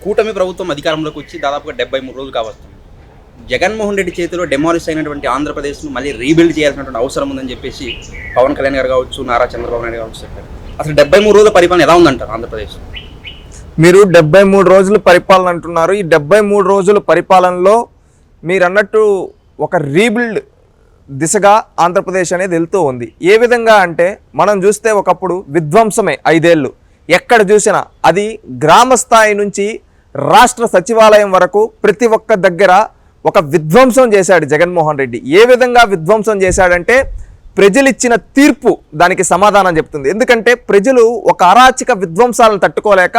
కూటమి ప్రభుత్వం అధికారంలోకి వచ్చి దాదాపుగా 73 రోజులు కావస్తుంది. జగన్మోహన్ రెడ్డి చేతిలో డెమాలిష్ అయినటువంటి ఆంధ్రప్రదేశ్ను మళ్ళీ రీబిల్డ్ చేయాల్సినటువంటి అవసరం ఉందని చెప్పేసి పవన్ కళ్యాణ్ గారు కావచ్చు, నారా చంద్రబాబు నాయుడు కావచ్చు చెప్పారు. అసలు 73 రోజుల పరిపాలన ఎలా ఉందంటారు ఆంధ్రప్రదేశ్? మీరు 73 రోజులు పరిపాలన అంటున్నారు. ఈ 73 రోజుల పరిపాలనలో మీరు అన్నట్టు ఒక రీబిల్డ్ దిశగా ఆంధ్రప్రదేశ్ అనేది వెళ్తూ ఉంది. ఏ విధంగా అంటే మనం చూస్తే ఒకప్పుడు విధ్వంసమే 5 ఏళ్ళు. ఎక్కడ చూసినా అది గ్రామ స్థాయి నుంచి రాష్ట్ర సచివాలయం వరకు ప్రతి ఒక్క దగ్గర ఒక విధ్వంసం చేశాడు జగన్మోహన్ రెడ్డి. ఏ విధంగా విధ్వంసం చేశాడంటే ప్రజలు ఇచ్చిన తీర్పు దానికి సమాధానం చెప్తుంది. ఎందుకంటే ప్రజలు ఒక అరాచక విధ్వంసాలను తట్టుకోలేక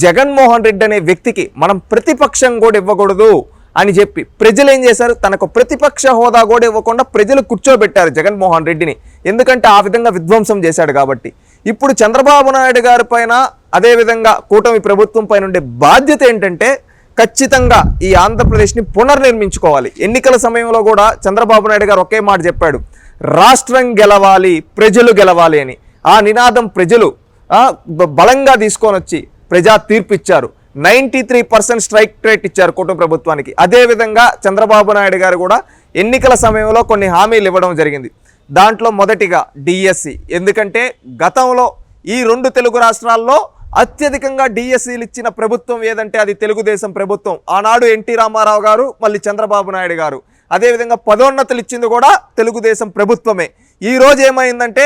జగన్మోహన్ రెడ్డి అనే వ్యక్తికి మనం ప్రతిపక్షం కూడా ఇవ్వకూడదు అని చెప్పి ప్రజలు ఏం చేశారు, తనకు ప్రతిపక్ష హోదా కూడా ఇవ్వకుండా ప్రజలు కూర్చోబెట్టారు జగన్మోహన్ రెడ్డిని. ఎందుకంటే ఆ విధంగా విధ్వంసం చేశాడు కాబట్టి. ఇప్పుడు చంద్రబాబు నాయుడు గారి పైన అదేవిధంగా కూటమి ప్రభుత్వం పైన ఉండే బాధ్యత ఏంటంటే ఖచ్చితంగా ఈ ఆంధ్రప్రదేశ్ని పునర్నిర్మించుకోవాలి. ఎన్నికల సమయంలో కూడా చంద్రబాబు నాయుడు గారు ఒకే మాట చెప్పాడు, రాష్ట్రం గెలవాలి, ప్రజలు గెలవాలి అని. ఆ నినాదం ప్రజలు బలంగా తీసుకొని వచ్చి ప్రజా తీర్పు ఇచ్చారు. 93% స్ట్రైక్ రేట్ ఇచ్చారు కూటమి ప్రభుత్వానికి. అదేవిధంగా చంద్రబాబు నాయుడు గారు కూడా ఎన్నికల సమయంలో కొన్ని హామీలు ఇవ్వడం జరిగింది. దాంట్లో మొదటిగా డిఎస్సి. ఎందుకంటే గతంలో ఈ 2 తెలుగు రాష్ట్రాల్లో అత్యధికంగా డిఎస్సీలు ఇచ్చిన ప్రభుత్వం ఏదంటే అది తెలుగుదేశం ప్రభుత్వం. ఆనాడు ఎన్టీ రామారావు గారు, మళ్ళీ చంద్రబాబు నాయుడు గారు. అదేవిధంగా పదోన్నతులు ఇచ్చింది కూడా తెలుగుదేశం ప్రభుత్వమే. ఈరోజు ఏమైందంటే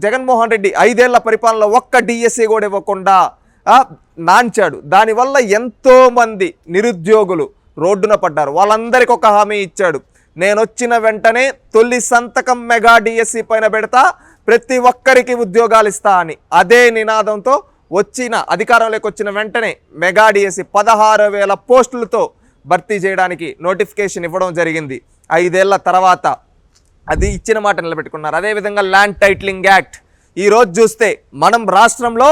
జగన్మోహన్ రెడ్డి 5 ఏళ్ల పరిపాలనలో ఒక్క డిఎస్సీ కూడా ఇవ్వకుండా నాంచాడు. దానివల్ల ఎంతోమంది నిరుద్యోగులు రోడ్డున పడ్డారు. వాళ్ళందరికీ ఒక హామీ ఇచ్చాడు, నేను వచ్చిన వెంటనే తొలి సంతకం మెగా డిఎస్సి పైన పెడతా, ప్రతి ఒక్కరికి ఉద్యోగాలు ఇస్తా అని. అదే నినాదంతో అధికారంలోకి వచ్చిన వెంటనే మెగా డిఎస్సి 16,000 పోస్టులతో భర్తీ చేయడానికి నోటిఫికేషన్ ఇవ్వడం జరిగింది. 5 ఏళ్ల తర్వాత అది ఇచ్చిన మాట నిలబెట్టుకున్నారు. అదేవిధంగా ల్యాండ్ టైటిలింగ్ యాక్ట్. ఈరోజు చూస్తే మనం రాష్ట్రంలో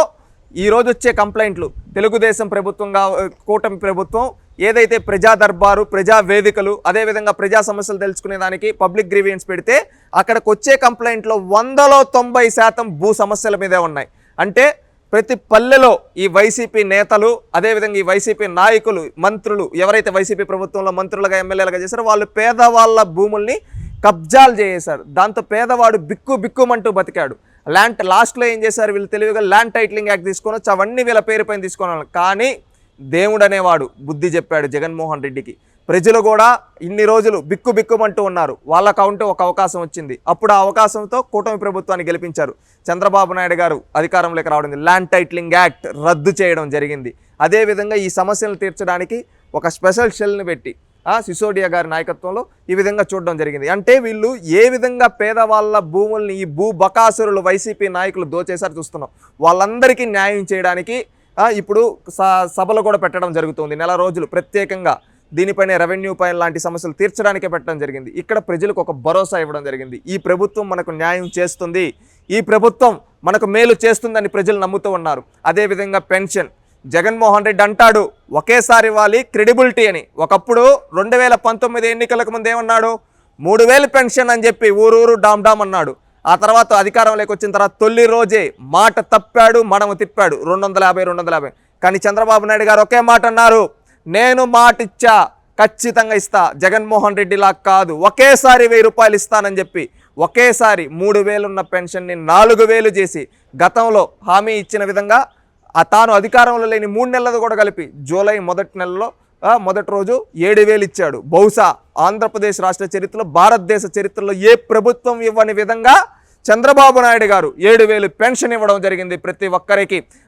ఈరోజు వచ్చే కంప్లైంట్లు తెలుగుదేశం ప్రభుత్వంగా కూటమి ప్రభుత్వం ఏదైతే ప్రజా దర్బారు, ప్రజా వేదికలు, అదేవిధంగా ప్రజా సమస్యలు తెలుసుకునే దానికి పబ్లిక్ గ్రీవియన్స్ పెడితే అక్కడికి వచ్చే కంప్లైంట్లో 100లో 90% భూ సమస్యల మీదే ఉన్నాయి. అంటే ప్రతి పల్లెలో ఈ వైసీపీ నేతలు, అదేవిధంగా ఈ వైసీపీ నాయకులు, మంత్రులు ఎవరైతే వైసీపీ ప్రభుత్వంలో మంత్రులుగా ఎమ్మెల్యేలుగా చేశారో వాళ్ళు పేదవాళ్ళ భూముల్ని కబ్జాలు చేశారు. దాంతో పేదవాడు బిక్కుమంటూ బతికాడు. లాస్ట్లో ఏం చేశారు వీళ్ళు తెలివిగా ల్యాండ్ టైటిలింగ్ యాక్ట్ తీసుకొని వచ్చి అవన్నీ వీళ్ళ పేరు పైన తీసుకున్నారు. కానీ దేవుడు అనేవాడు బుద్ధి చెప్పాడు జగన్మోహన్ రెడ్డికి. ప్రజలు కూడా ఇన్ని రోజులు బిక్కుమంటూ ఉన్నారు. వాళ్ళకంటూ ఒక అవకాశం వచ్చింది. అప్పుడు ఆ అవకాశంతో కూటమి ప్రభుత్వాన్ని గెలిపించారు. చంద్రబాబు నాయుడు గారు అధికారంలోకి రావడం, ల్యాండ్ టైటిలింగ్ యాక్ట్ రద్దు చేయడం జరిగింది. అదేవిధంగా ఈ సమస్యలను తీర్చడానికి ఒక స్పెషల్ సెల్ని పెట్టి సిసోడియా గారి నాయకత్వంలో ఈ విధంగా చూడడం జరిగింది. అంటే వీళ్ళు ఏ విధంగా పేదవాళ్ళ భూముల్ని ఈ భూ బకాసురులు వైసీపీ నాయకులు దోచేసారి చూస్తున్నాం. వాళ్ళందరికీ న్యాయం చేయడానికి ఇప్పుడు సభలు కూడా పెట్టడం జరుగుతుంది. 1 నెల రోజులు ప్రత్యేకంగా దీనిపైన రెవెన్యూ పైన లాంటి సమస్యలు తీర్చడానికే పెట్టడం జరిగింది. ఇక్కడ ప్రజలకు ఒక భరోసా ఇవ్వడం జరిగింది. ఈ ప్రభుత్వం మనకు న్యాయం చేస్తుంది, ఈ ప్రభుత్వం మనకు మేలు చేస్తుందని ప్రజలు నమ్ముతూ ఉన్నారు. అదేవిధంగా పెన్షన్. జగన్మోహన్ రెడ్డి అంటాడు ఒకేసారి ఇవ్వాలి క్రెడిబిలిటీ అని. ఒకప్పుడు 2019 ఎన్నికలకు ముందు ఏమన్నాడు, 3,000 పెన్షన్ అని చెప్పి ఊరూరు డామ్ అన్నాడు. ఆ తర్వాత అధికారంలోకి వచ్చిన తర్వాత తొలి రోజే మాట తప్పాడు, మడమ తిప్పాడు, 250. కానీ చంద్రబాబు నాయుడు గారు ఒకే మాట అన్నారు, నేను మాట ఇచ్చా, ఖచ్చితంగా ఇస్తా, జగన్మోహన్ రెడ్డిలా కాదు, ఒకేసారి 1,000 రూపాయలు ఇస్తానని చెప్పి ఒకేసారి 3,000 ఉన్న పెన్షన్ని 4,000 చేసి గతంలో హామీ ఇచ్చిన విధంగా తాను అధికారంలో లేని 3 నెలలు కూడా కలిపి జూలై మొదటి రోజు 7,000 ఇచ్చాడు. బహుశా ఆంధ్రప్రదేశ్ రాష్ట్ర చరిత్రలో, భారతదేశ చరిత్రలో ఏ ప్రభుత్వం ఇవ్వని విధంగా చంద్రబాబు నాయుడు గారు 7,000 పెన్షన్ ఇవ్వడం జరిగింది ప్రతి ఒక్కరికి.